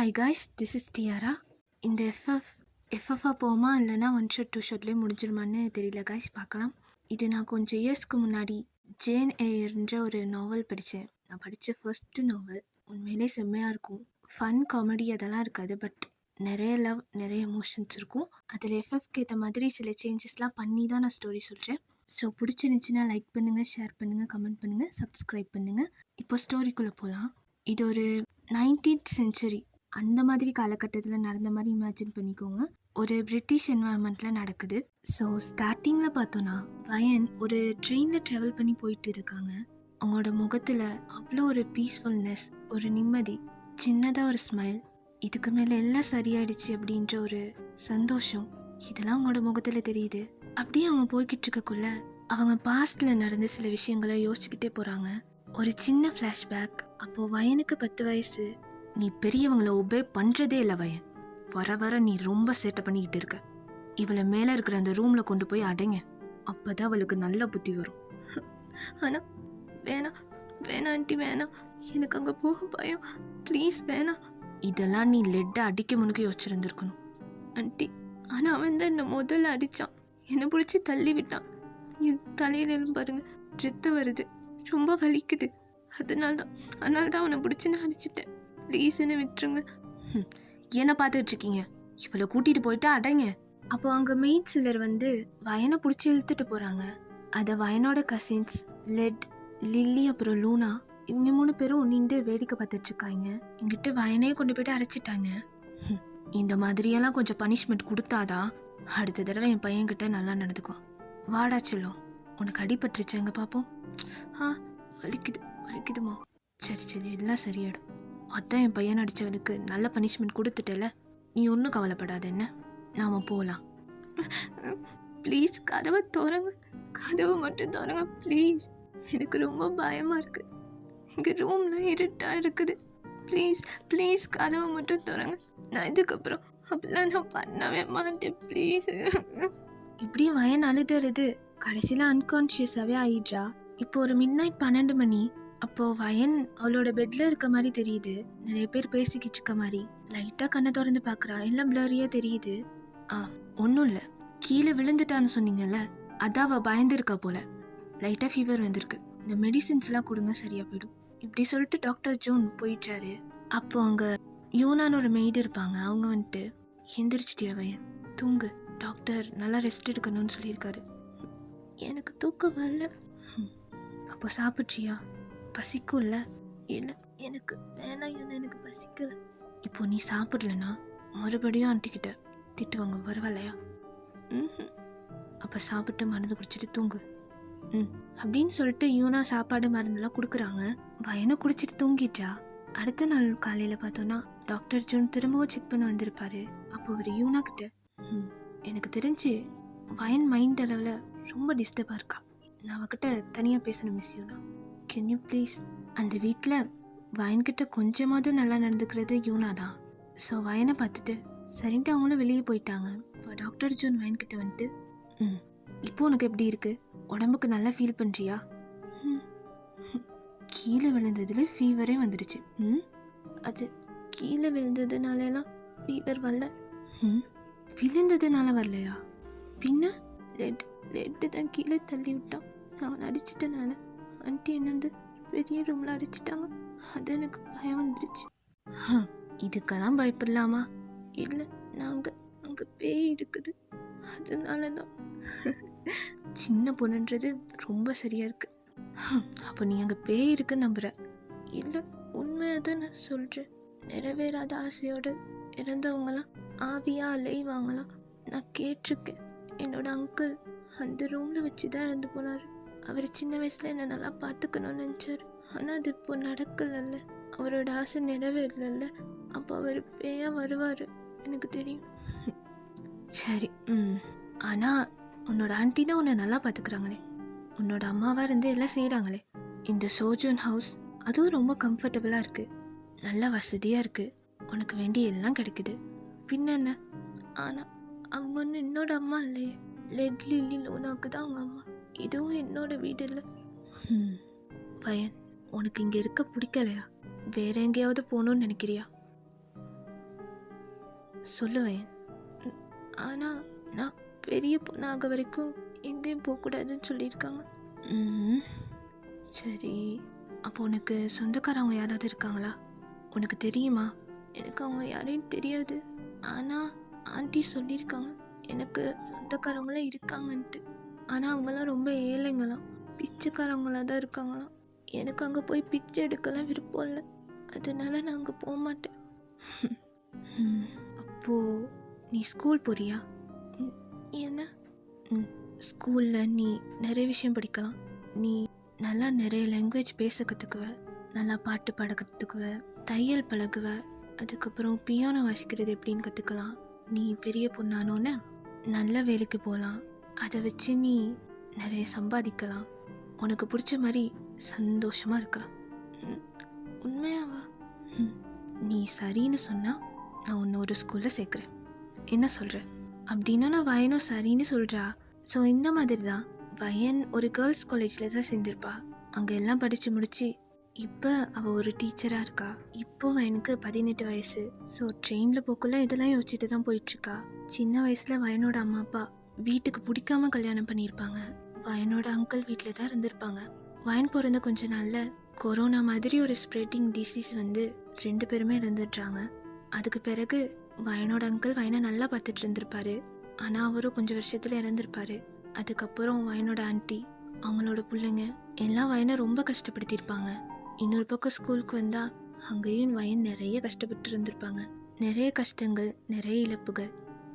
Hi guys, this is Tiara. இந்த எஃப்எஃப்ஆ போமா இல்லைனா 1 ஷாட் 2 ஷாட்லேயே முடிஞ்சிருமான்னு தெரியல காய்ஸ், பார்க்கலாம். இது நான் கொஞ்சம் இயர்ஸ்க்கு முன்னாடி ஜேன் ஏயர்ன்ற ஒரு நாவல் படித்தேன். நான் படித்த ஃபர்ஸ்ட்டு நாவல். உண்மையிலே செம்மையாக இருக்கும். ஃபன் காமெடி அதெல்லாம் இருக்காது, பட் நிறைய லவ், நிறைய எமோஷன்ஸ் இருக்கும். அதில் எஃப்எஃப்க்கு ஏற்ற மாதிரி சில சேஞ்சஸ்லாம் பண்ணி தான் நான் ஸ்டோரி சொல்கிறேன். ஸோ பிடிச்சிருந்துச்சின்னா லைக் பண்ணுங்கள், ஷேர் பண்ணுங்கள், கமெண்ட் பண்ணுங்கள், சப்ஸ்கிரைப் பண்ணுங்கள். இப்போ ஸ்டோரிக்குள்ளே போகலாம். இது ஒரு 19th செஞ்சுரி அந்த மாதிரி காலகட்டத்தில் நடந்த மாதிரி இமேஜின் பண்ணிக்கோங்க. ஒரு பிரிட்டிஷ் என்வாயன்மெண்ட்டில் நடக்குது. ஸோ ஸ்டார்டிங்கில் பார்த்தோன்னா வயன் ஒரு ட்ரெயினில் ட்ராவல் பண்ணி போயிட்டு இருக்காங்க. அவங்களோட முகத்தில் அவ்வளோ ஒரு பீஸ்ஃபுல்னஸ், ஒரு நிம்மதி, சின்னதாக ஒரு ஸ்மைல், இதுக்கு மேலே எல்லாம் சரியாயிடுச்சு அப்படின்ற ஒரு சந்தோஷம், இதெல்லாம் அவங்களோட முகத்தில் தெரியுது. அப்படியே அவங்க போய்கிட்டு இருக்கக்குள்ள அவங்க பாஸ்டில் நடந்த சில விஷயங்களை யோசிச்சுக்கிட்டே போகிறாங்க. ஒரு சின்ன ஃப்ளாஷ்பேக். அப்போது வயனுக்கு 10 வயசு. நீ பெரியவங்களை ஒபே பண்ணுறதே இல்லை வயன், வர வர நீ ரொம்ப சேட்டை பண்ணிக்கிட்டு இருக்க. இவளை மேலே இருக்கிற அந்த ரூமில் கொண்டு போய் அடைங்க, அப்போ தான் அவளுக்கு நல்ல புத்தி வரும். ஆனால் வேணாம் வேணாம் ஆண்டி, வேணாம், எனக்கு அங்கே போக பயம், ப்ளீஸ் வேணாம். இதெல்லாம் நீ லெட்டை அடிக்க முன்னுக்கு யோசிச்சிருந்துருக்கணும் ஆண்டி. ஆனால் அவன் தான் என்னை முதல்ல அடித்தான், என்னை பிடிச்சி தள்ளி விட்டான். என் தலையிலும் பாருங்க ரத்தம் வருது, ரொம்ப வலிக்குது. அதனால தான் அவனை பிடிச்சி நான் அடிச்சிட்டேன். ப்ளீஸ் என்ன விட்டுருங்க. என்ன பார்த்துக்கிட்டு இருக்கீங்க, இவளை கூட்டிகிட்டு போயிட்டு அடைங்க. அப்போ அங்கே மெய்ட் சிலர் வந்து வயனை பிடிச்சி இழுத்துட்டு போகிறாங்க. அதை வயனோட கசின்ஸ் லெட், லில்லி, அப்புறம் லூனா, இவங்க 3 பேரும் நின்று வேடிக்கை பார்த்துட்டு இருக்காங்க. எங்கிட்ட வயனையே கொண்டு போயிட்டு அடைச்சிட்டாங்க. இந்த மாதிரியெல்லாம் கொஞ்சம் பனிஷ்மெண்ட் கொடுத்தாதான் அடுத்த தடவை என் பையன்கிட்ட நல்லா நடந்துக்குவான். வாடா செல்லம், உனக்கு அடிபட்டுருச்சு, எங்கே பார்ப்போம். வலிக்குதுமா. சரி எல்லாம் சரியாயிடும். அதான் என் பையன் அடித்தவனுக்கு நல்ல பனிஷ்மெண்ட் கொடுத்துட்டல, நீ ஒன்றும் கவலைப்படாத. என்ன, நாம் போகலாம். ப்ளீஸ் கதவை திறங்க, கதவை மட்டும் திறங்க ப்ளீஸ். எனக்கு ரொம்ப பயமாக இருக்குது, இங்கே ரூம்லாம் இருட்டாக இருக்குது. ப்ளீஸ் கதவை மட்டும் திறங்க. நான் இதுக்கப்புறம் அப்படிலாம் நான் பண்ணவே மாட்டேன் ப்ளீஸ். இப்படியும் வயன் அழுது கடைசியில் அன்கான்ஷியஸாகவே ஆயிடுறா. இப்போ ஒரு மிட்நைட் 12 மணி. அப்போது வயன் அவளோட பெட்டில் இருக்க மாதிரி தெரியுது. நிறைய பேர் பேசிக்கிட்டு இருக்க மாதிரி. லைட்டாக கண்ணை திறந்து பார்க்குறா, எல்லாம் பிளரியாக தெரியுது. ஒன்றும் இல்லை, கீழே விழுந்துட்டான்னு சொன்னீங்கல்ல, அதான் அவள் பயந்துருக்கா போல. லைட்டாக ஃபீவர் வந்திருக்கு, இந்த மெடிசின்ஸ்லாம் கொடுங்க, சரியாக போயிடும். இப்படி சொல்லிட்டு டாக்டர் ஜோன் போயிட்டாரு. அப்போ அங்கே யூனான்னு ஒரு மெய்டு இருப்பாங்க. அவங்க வந்துட்டு, எந்திரிச்சிட்டியா வயன், தூங்கு, டாக்டர் நல்லா ரெஸ்ட் எடுக்கணும்னு சொல்லியிருக்காரு. எனக்கு தூக்கம் வரல. அப்போ சாப்பிட்றியா, பசிக்கும்ல? இல்லை எனக்கு வேணாம், எனக்கு பசிக்கலை. இப்போ நீ சாப்பிடலன்னா மறுபடியும் ஆண்டிக்கிட்ட திட்டுவாங்க, பரவாயில்லையா? அப்போ சாப்பிட்டு மருந்து குடிச்சிட்டு தூங்கு. அப்படின்னு சொல்லிட்டு யூனா சாப்பாடு மருந்தெல்லாம் கொடுக்குறாங்க. வயனை குடிச்சிட்டு தூங்கிட்டா. அடுத்த நாள் காலையில் பார்த்தோன்னா டாக்டர் ஜோன் திரும்பவும் செக் பண்ண வந்திருப்பாரு. அப்போ அவர் யூனா கிட்ட, எனக்கு தெரிஞ்சு வயன் மைண்ட் அளவில் ரொம்ப டிஸ்டர்பாக இருக்கா, நான் அவகிட்ட தனியாக பேசணும் மிஸ் யூனா, கேன் யூ ப்ளீஸ்? அந்த வீட்டில் வயன்கிட்ட கொஞ்சமாவது நல்லா நடந்துக்கிறது யூனா தான். ஸோ வயனை பார்த்துட்டு சரின்ட்டு அவங்களும் வெளியே போயிட்டாங்க. இப்போ டாக்டர் ஜோன் வயன்கிட்ட வந்துட்டு, இப்போ உனக்கு எப்படி இருக்கு, உடம்புக்கு நல்லா ஃபீல் பண்ணுறியா? கீழே விழுந்ததுல ஃபீவரே வந்துடுச்சு. அது கீழே விழுந்ததுனாலலாம் ஃபீவர் வரல. விழுந்ததுனால வரலையா? பின்ன லெட்டு தான் கீழே தள்ளி விட்டான், அவன் அடிச்சிட்டனால ஆண்டி என்னந்து பெரிய ரூமில் அடிச்சிட்டாங்க. அது எனக்கு பயம் வந்துடுச்சு. இதுக்கெல்லாம் பயப்படலாமா? இல்லை, அங்கே பேய் இருக்குது, அதனால தான். சின்ன பொண்ணுன்றது ரொம்ப சரியாக இருக்கு. அப்போ நீ அங்கே பேய் இருக்குன்னு நம்புற? இல்லை, உண்மையாக தான் நான் சொல்கிறேன். நிறைவேறாத ஆசையோடு இறந்தவங்களாம் ஆவியாக அலைவாங்களாம், நான் கேட்டிருக்கேன். என்னோட அங்கிள் அந்த ரூமில் வச்சு தான் இறந்து போனார். அவர் சின்ன வயசில் என்னை நல்லா பார்த்துக்கணும்னு நினச்சார். ஆனால் அது இப்போ நடக்கலைல்ல, அவரோட ஆசை நிறைவேறல. அப்போ அவர் பேயா வருவார், எனக்கு தெரியும். சரி, ஆனால் உன்னோட ஆண்டி தான் உன்னை நல்லா பார்த்துக்குறாங்களே, உன்னோட அம்மாவாக இருந்து எல்லாம் செய்கிறாங்களே. இந்த சோஜோன் ஹவுஸ் அதுவும் ரொம்ப கம்ஃபர்டபுளாக இருக்குது, நல்ல வசதியாக இருக்குது, உனக்கு வேண்டிய எல்லாம் கிடைக்குது. பின்ன என்ன? ஆனால் அவங்க ஒன்று என்னோட அம்மா இல்லையே, லெட், லில்லி, லூனாவுக்கு தான் அவங்க அம்மா. இதுவும் என்னோட வீடு இல்லை. வயன், உனக்கு இங்கே இருக்க பிடிக்கலையா? வேற எங்கேயாவது போகணும்னு நினைக்கிறியா? சொல்லுவேன். ஆனால் நான் பெரிய பொண்ணாக வரைக்கும் எங்கேயும் போகக்கூடாதுன்னு சொல்லியிருக்காங்க. ம் சரி, அப்போ உனக்கு சொந்தக்காரவங்க யாராவது இருக்காங்களா? உனக்கு தெரியுமா? எனக்கு அவங்க யாரையும் தெரியாது. ஆனால் ஆண்டி சொல்லியிருக்காங்க எனக்கு சொந்தக்காரவங்களாம் இருக்காங்கன்ட்டு. ஆனால் அவங்களாம் ரொம்ப ஏழைங்களாம், பிச்சைக்காரவங்களாக தான் இருக்காங்களாம். எனக்கு அங்கே போய் பிச்சை எடுக்கலாம் விருப்பம் இல்லை, அதனால நான் அங்கே போக மாட்டேன். அப்போது நீ ஸ்கூல் போறியா? என்ன? ஸ்கூலில் நீ நிறைய விஷயம் படிக்கலாம். நீ நல்லா நிறைய லாங்குவேஜ் பேச கற்றுக்குவ, நல்லா பாட்டு பாட கற்றுக்குவ, தையல் பழகுவ, அதுக்கப்புறம் பியானோ வாசிக்கிறது எப்படின்னு கற்றுக்கலாம். நீ பெரிய பொண்ணானோன்னு நல்ல வேலைக்கு போகலாம். அதை வச்சு நீ நிறைய சம்பாதிக்கலாம். உனக்கு பிடிச்ச மாதிரி சந்தோஷமாக இருக்கலாம். உண்மையாவா? நீ சரின்னு சொன்னால் நான் உன்னை ஒரு ஸ்கூலில் சேர்க்குறேன். என்ன சொல்கிற? அப்படின்னா நான் வயனும் சரின்னு சொல்கிறா. ஸோ இந்த மாதிரி தான் வயன் ஒரு கேர்ள்ஸ் காலேஜில் தான் சேர்ந்துருப்பா. அங்கே எல்லாம் படித்து முடித்து இப்போ அவள் ஒரு டீச்சராக இருக்கா. இப்போ வயனுக்கு 18 வயசு. ஸோ ட்ரெயினில் போக்குள்ள இதெல்லாம் யோசிச்சுட்டு தான் போயிட்டுருக்கா. சின்ன வயசில் வயனோட அம்மா அப்பா வீட்டுக்கு பிடிக்காம கல்யாணம் பண்ணியிருப்பாங்க. வயனோட அங்கிள் வீட்டில் தான் இருந்திருப்பாங்க. வயன் பிறந்த கொஞ்ச நாளில் கொரோனா மாதிரி ஒரு ஸ்ப்ரெட்டிங் டிசீஸ் வந்து 2 பேருமே இறந்துடுறாங்க. அதுக்கு பிறகு வயனோட அங்கிள் வயனை நல்லா பார்த்துட்டு இருந்திருப்பாரு. ஆனால் அவரும் கொஞ்சம் வருஷத்தில் இறந்துருப்பாரு. அதுக்கப்புறம் வயனோட ஆண்டி, அவங்களோட பிள்ளைங்க எல்லாம் வயனை ரொம்ப கஷ்டப்படுத்தியிருப்பாங்க. இன்னொரு பக்கம் ஸ்கூலுக்கு வந்தால் அங்கேயும் வயன் நிறைய கஷ்டப்பட்டு இருந்திருப்பாங்க. நிறைய கஷ்டங்கள், நிறைய இழப்புகள்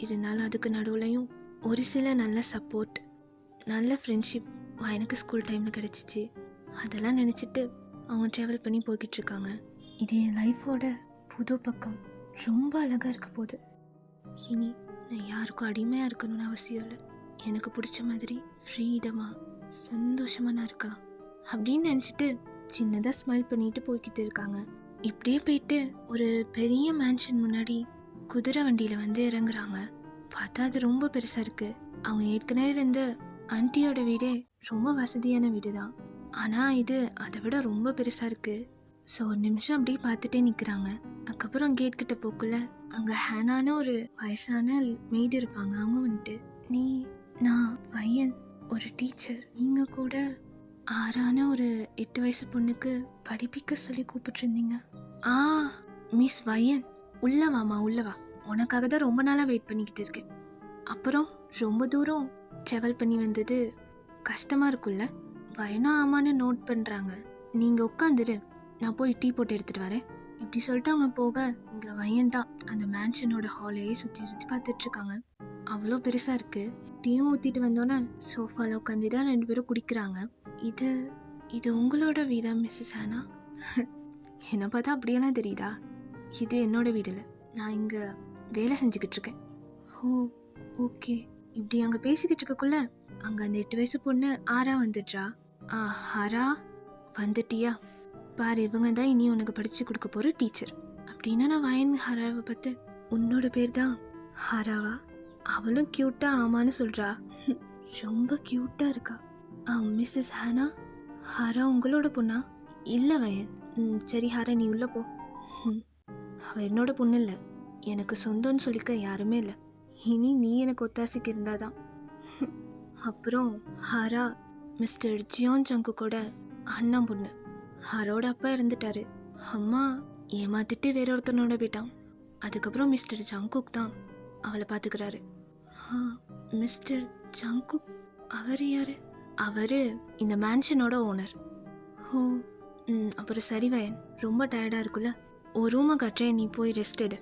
இருந்தாலும் அதுக்கு நடுவுலையும் ஒரு சில நல்ல சப்போர்ட், நல்ல ஃப்ரெண்ட்ஷிப் வயனுக்கு ஸ்கூல் டைமில் கிடச்சிச்சு. அதெல்லாம் நினச்சிட்டு அவங்க ட்ராவல் பண்ணி போய்கிட்டு இருக்காங்க. இது என் லைஃபோட புது பக்கம். ரொம்ப அழகாக இருக்க போகுது. இனி நான் யாருக்கும் அடிமையாக இருக்கணும்னு அவசியம் இல்லை. எனக்கு பிடிச்ச மாதிரி ஃப்ரீடமாக சந்தோஷமாக நான் இருக்கலாம் அப்படின்னு நினச்சிட்டு சின்னதாக ஸ்மைல் பண்ணிட்டு போய்கிட்டு இருக்காங்க. இப்படியே போயிட்டு ஒரு பெரிய மேன்ஷன் முன்னாடி குதிரை வண்டியில் வந்து இறங்குறாங்க. பார்த்தா அது ரொம்ப பெருசாக இருக்குது. அவங்க ஏற்கனவே இருந்த ஆண்டியோட வீடே ரொம்ப வசதியான வீடு தான். ஆனால் இது அதை விட ரொம்ப பெருசாக இருக்குது. ஸோ ஒரு நிமிஷம் அப்படியே பார்த்துட்டே நிற்கிறாங்க. அதுக்கப்புறம் கேட் கிட்ட போக்குள்ள அங்கே ஹேனான ஒரு வயசான மெய்டு இருப்பாங்க. அவங்க வந்துட்டு, நான் வயன் ஒரு டீச்சர், நீங்கள் கூட ஆறான ஒரு 8 வயசு பொண்ணுக்கு படிப்பிக்க சொல்லி கூப்பிட்டுருந்தீங்க. மிஸ் வயன், உள்ளவாமா உள்ளவா, உனக்காக தான் ரொம்ப நாளாக வெயிட் பண்ணிக்கிட்டு இருக்கேன். அப்புறம் ரொம்ப தூரம் ட்ராவல் பண்ணி வந்தது கஷ்டமாக இருக்குல்ல? வயனா ஆமான்னு நோட் பண்ணுறாங்க. நீங்கள் உட்காந்துரு, நான் போய் டீ போட்டு எடுத்துகிட்டு வரேன். இப்படி சொல்லிட்டு அவங்க போக இங்கே வயன் தான் அந்த மேன்ஷனோட ஹாலையே சுற்றி சுற்றி பார்த்துட்ருக்காங்க. அவ்வளோ பெருசாக இருக்குது. டீயும் ஊற்றிட்டு வந்தோன்னே சோஃபாவில் உட்காந்து தான் 2 பேரும் குடிக்கிறாங்க. இது உங்களோட வீடா மிஸ்ஸஸ் ஹேனா? என்னை பார்த்தா அப்படியெல்லாம் தெரியுதா? இது என்னோட வீடில், நான் இங்கே வேலை செஞ்சுக்கிட்டு இருக்கேன். ஓ ஓகே. இப்படி அங்கே பேசிக்கிட்டு இருக்கக்குள்ள அங்கே அந்த 8 வயசு பொண்ணு ஆரா வந்துடுறா. ஹரா வந்துட்டியா? பாரு, இவங்க தான் இனி உனக்கு படித்து கொடுக்க போகிற டீச்சர் அப்படின்னா நான் வயன் ஹராவை பார்த்து, உன்னோட பேர் தான் ஹராவா? அவளும் க்யூட்டாக ஆமான்னு சொல்கிறா. ரொம்ப க்யூட்டாக இருக்கா. மிஸ்ஸஸ் ஹேனா, ஹரா உங்களோட பொண்ணா? இல்லை வயன். சரி ஹரா, நீ உள்ளே போ. அவள் என்னோட பொண்ணு இல்லை, எனக்கு சொந்தம்னு சொல்லிக்க யாருமே இல்லை. இனி நீ எனக்கு ஒத்தாசிக்கு இருந்தாதான். அப்புறம் ஹரா மிஸ்டர் ஜியோன் ஜங்குக்கோட அண்ணா பொண்ணு. ஹரோட அப்பா இறந்துட்டாரு. அம்மா ஏமாத்திட்டு வேற ஒருத்தனோட போயிட்டான். அதுக்கப்புறம் மிஸ்டர் ஜங்குக் தான் அவளை பார்த்துக்கிறாரு. மிஸ்டர் ஜங்குக், அவர் யாரு? அவர் இந்த மேன்ஷனோட ஓனர். ஓ அப்புறம் சரி வயன், ரொம்ப டயர்டாக இருக்குல்ல, ஒரு ரூமை காட்டுறேன், நீ போய் ரெஸ்ட் எடு.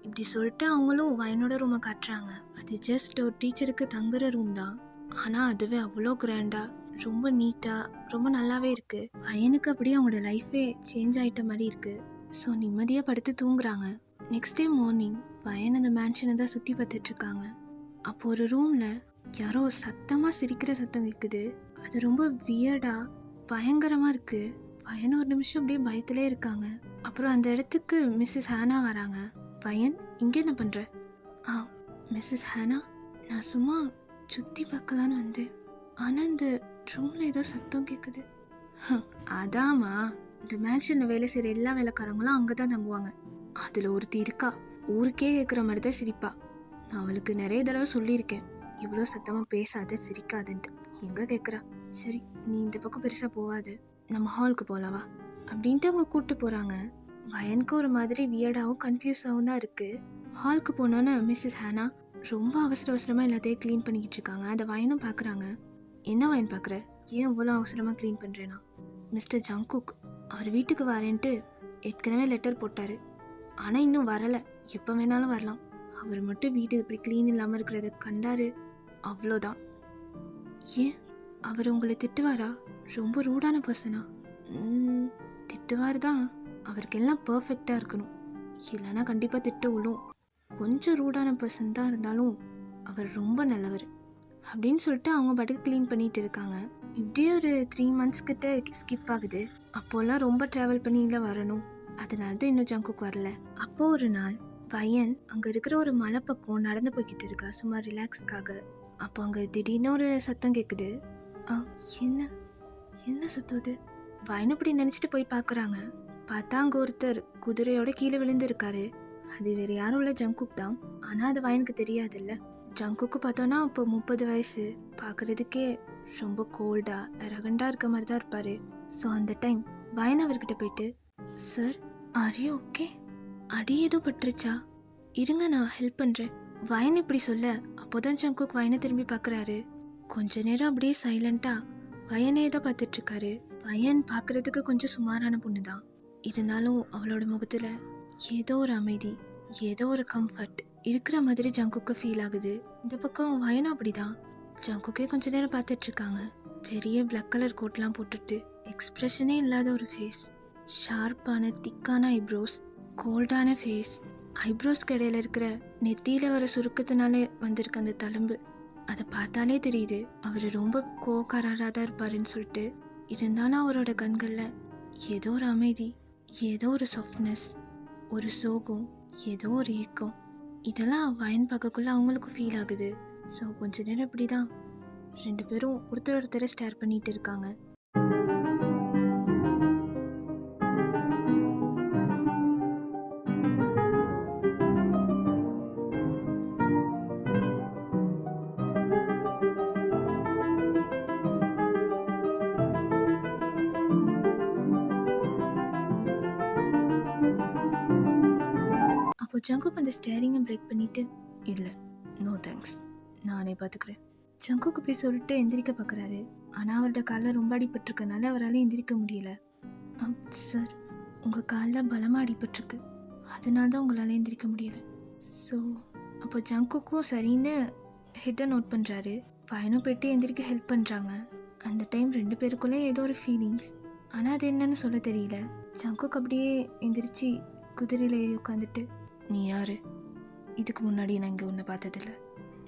இப்படி சொல்லிட்டு அவங்களும் வயனோட ரூமை காட்டுறாங்க. அது ஜஸ்ட் ஒரு டீச்சருக்கு தங்குற ரூம் தான். ஆனால் அதுவே அவ்வளோ கிராண்டாக, ரொம்ப நீட்டாக, ரொம்ப நல்லாவே இருக்குது. வயனுக்கு அப்படியே அவங்களோட லைஃபே சேஞ்ச் ஆகிட்ட மாதிரி இருக்குது. ஸோ நிம்மதியாக படுத்து தூங்குறாங்க. நெக்ஸ்ட் டே மார்னிங் வயன் அந்த மேன்ஷனை தான் சுற்றி பார்த்துட்ருக்காங்க. அப்போ ஒரு ரூமில் யாரோ சத்தமாக சிரிக்கிற சத்தம் கேட்குது. அது ரொம்ப வியர்டாக பயங்கரமாக இருக்குது. வயன் ஒரு நிமிஷம் அப்படியே பயத்திலே இருக்காங்க. அப்புறம் அந்த இடத்துக்கு மிஸ்ஸஸ் ஹேனா வராங்க. வயன், இங்கே என்ன பண்ணுற? மிஸ்ஸஸ் ஹேனா, நான் சும்மா சுற்றி பார்க்கலான்னு வந்தேன். ஆனால் இந்த ரூமில் ஏதோ சத்தம் கேட்குது. அதாம்மா, இந்த மேன்ஷனில் வேலை செய்கிற எல்லா வேலைக்காரங்களும் அங்கே தான் தங்குவாங்க. அதில் ஒருத்தி இருக்கா, ஊருக்கே கேட்குற மாதிரி தான் சிரிப்பா. நான் அவளுக்கு நிறைய தடவை சொல்லியிருக்கேன், இவ்வளோ சத்தமாக பேசாத சிரிக்காதன்ட்டு. எங்கே கேட்குறா. சரி நீ இந்த பக்கம் பெருசாக போகாது, நம்ம ஹாலுக்கு போகலாவா அப்படின்ட்டு அவங்க கூப்பிட்டு போகிறாங்க. வயனுக்கு ஒரு மாதிரி வியர்டாகவும் கன்ஃபியூஸாகவும் தான் இருக்குது. ஹாலுக்கு போனோன்னு மிஸ்ஸஸ் ஹேனா ரொம்ப அவசரமாக எல்லாத்தையும் க்ளீன் பண்ணிக்கிட்டு இருக்காங்க. அதை வயனும் பார்க்குறாங்க. என்ன வயன் பார்க்குற, ஏன் இவ்வளோ அவசரமாக க்ளீன் பண்ணுறேன்னா, மிஸ்டர் ஜங்குக் அவர் வீட்டுக்கு வரேன்ட்டு ஏற்கனவே லெட்டர் போட்டார், ஆனால் இன்னும் வரலை. எப்போ வேணாலும் வரலாம். அவர் மட்டும் வீடு இப்படி க்ளீன் இல்லாமல் இருக்கிறத கண்டாரு, அவ்வளோதான். ஏன் அவர் உங்களை திட்டுவாரா? ரொம்ப ரூடான பர்சனா? திட்டுவார் தான், அவருக்கு எல்லாம் பர்ஃபெக்டாக இருக்கணும், இல்லைன்னா கண்டிப்பாக திட்டு விழும். கொஞ்சம் ரூடான பர்சன் தான் இருந்தாலும் அவர் ரொம்ப நல்லவர் அப்படின்னு சொல்லிட்டு அவங்க பாட்டுக்கு க்ளீன் பண்ணிட்டு இருக்காங்க. இப்படியே ஒரு 3 months கிட்ட ஸ்கிப் ஆகுது. அப்போல்லாம் ரொம்ப ட்ராவல் பண்ணில வரணும், அதனால தான் இன்னும் ஜங்குக்கு வரல. அப்போ ஒரு நாள் வயன் அங்கே இருக்கிற ஒரு மலை பக்கம் நடந்து போய்கிட்டு இருக்கா சும்மா ரிலாக்ஸ்க்காக. அப்போ அங்கே திடீர்னு ஒரு சத்தம் கேட்குது. என்ன என்ன சத்தம் அது? வயன் இப்படி நினச்சிட்டு போய் பார்க்குறாங்க. பார்த்தா அங்கே ஒருத்தர் குதிரையோட கீழே விழுந்துருக்காரு. அது வேறு யாரும் இல்லை, ஜங்குக் தான். ஆனால் அது வயனுக்கு தெரியாதுல்ல. ஜங்குக்கு பார்த்தோன்னா இப்போ 30 வயசு, பார்க்குறதுக்கே ரொம்ப கோல்டாக ரகண்டாக இருக்க மாதிரி தான் இருப்பார். ஸோ அந்த டைம் வயன் அவர்கிட்ட போயிட்டு, சார் ஆர் யூ ஓகே? அடி ஏதோ பட்டுருச்சா? இருங்க நான் ஹெல்ப் பண்ணுறேன். வயன் இப்படி சொல்ல அப்போதான் ஜங்குக் வயனை திரும்பி பார்க்குறாரு. கொஞ்ச நேரம் அப்படியே சைலண்ட்டாக வயனே தான் பார்த்துட்ருக்காரு. வயன் பார்க்குறதுக்கு கொஞ்சம் சுமாரான பொண்ணு தான், இருந்தாலும் அவளோட முகத்தில் ஏதோ ஒரு அமைதி, ஏதோ ஒரு கம்ஃபர்ட் இருக்கிற மாதிரி ஜங்குக்கு ஃபீல் ஆகுது. இந்த பக்கம் வயனும் அப்படிதான். ஜங்குக்கே கொஞ்ச நேரம் பார்த்துட்ருக்காங்க. பெரிய பிளாக் கலர் கோட்லாம் போட்டுட்டு எக்ஸ்ப்ரெஷனே இல்லாத ஒரு ஃபேஸ், ஷார்ப்பான திக்கான ஐப்ரோஸ், கோல்டான ஃபேஸ், ஐப்ரோஸ்க்கு இடையில இருக்கிற நெத்தியில் வர சுருக்கத்தினாலே வந்திருக்க அந்த தழும்பு, அதை பார்த்தாலே தெரியுது அவர் ரொம்ப கோவக்காரராக தான் இருப்பாருன்னு சொல்லிட்டு. இருந்தாலும் அவரோட கண்களில் ஏதோ ஒரு அமைதி, ஏதோ ஒரு சாஃப்ட்னஸ், ஒரு சோகம், ஏதோ ஒரு ஏக்கம், இதெல்லாம் வயன் பார்க்கக்குள்ள அவங்களுக்கும் ஃபீல் ஆகுது. ஸோ கொஞ்ச நேரம் இப்படி தான் 2 பேரும் ஒருத்தரை ஸ்டேர் பண்ணிட்டு இருக்காங்க. அப்போ ஜங்குக் அந்த ஸ்டேரிங்கை பிரேக் பண்ணிட்டு, இல்லை நோ தேங்க்ஸ், நானே பார்த்துக்கிறேன். ஜங்குக் இப்படி சொல்லிட்டு எந்திரிக்க பார்க்குறாரு. ஆனால் அவரோட காலில் ரொம்ப அடிபட்டிருக்கனால அவரால் எந்திரிக்க முடியல. சார் உங்கள் காலில் பலமாக அடிபட்டிருக்கு, அதனால தான் உங்களால் எந்திரிக்க முடியல. ஸோ அப்போ ஜங்குக்கும் சரின்னு ஹெட்டை நோட் பண்ணுறாரு. வயனும் போயிட்டு எந்திரிக்க ஹெல்ப் பண்ணுறாங்க. அந்த டைம் 2 பேருக்குள்ளே ஏதோ ஒரு ஃபீலிங்ஸ், ஆனால் அது என்னன்னு சொல்ல தெரியல. ஜங்குக் அப்படியே எந்திரிச்சு குதிரையில் ஏறி உட்காந்துட்டு, நீ யார்? இதுக்கு முன்னாடி நான் இங்கே ஒன்று பார்த்ததில்ல.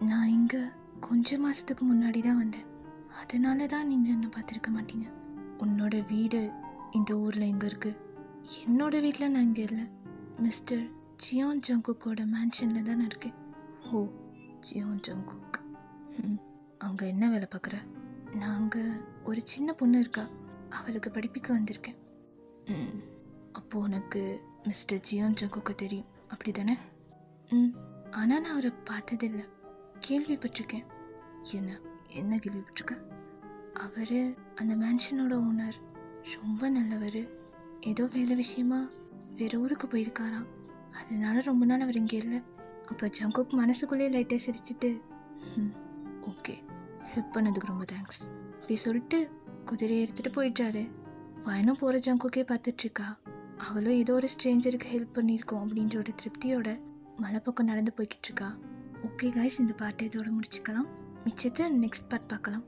நான் இங்கே கொஞ்சம் மாதத்துக்கு முன்னாடி தான் வந்தேன், அதனால தான் நீங்கள் என்ன பார்த்துருக்க மாட்டீங்க. உன்னோட வீடு இந்த ஊரில் எங்கே இருக்குது? என்னோட வீட்டில் நான் இங்கே இல்லை, மிஸ்டர் ஜியோன் ஜங்குக்கோட மேன்ஷனில் தான் நான் இருக்கேன். ஓ ஜியோன் ஜங்குக், அங்கே என்ன வேலை பார்க்குற? நான் அங்கே ஒரு சின்ன பொண்ணு இருக்கா, அவளுக்கு படிப்பிக்க வந்திருக்கேன். அப்போது உனக்கு மிஸ்டர் ஜியோன் ஜங்குக்கை தெரியும் அப்படி தானே? ஆனால் நான் அவரை பார்த்ததில்லை, கேள்விப்பட்டிருக்கேன். என்ன கேள்விப்பட்டிருக்க? அவர் அந்த மேன்ஷனோட ஓனர், ரொம்ப நல்லவர். ஏதோ வேலை விஷயமா வேறு ஊருக்கு போயிருக்காராம், அதனால ரொம்ப நாள் அவர் இங்கே இல்லை. அப்போ ஜங்குக் மனசுக்குள்ளேயே லைட்டாக சிரிச்சிட்டு, ஓகே ஹெல்ப் பண்ணதுக்கு ரொம்ப தேங்க்ஸ் அப்படி சொல்லிட்டு குதிரையை எடுத்துகிட்டு போயிட்டாரு. வயனும் போகிற ஜங்குக்கே பார்த்துட்ருக்கா. அவளும் ஏதோ ஒரு ஸ்ட்ரேஞ்சருக்கு ஹெல்ப் பண்ணியிருக்கோம் அப்படின்ற ஒரு திருப்தியோட மலை பக்கம் நடந்து போய்கிட்டு இருக்கா. ஓகே கைஸ், இந்த பாட்டை இதோட முடிச்சுக்கலாம். மிச்சத்தை நெக்ஸ்ட் பார்ட் பார்க்கலாம்.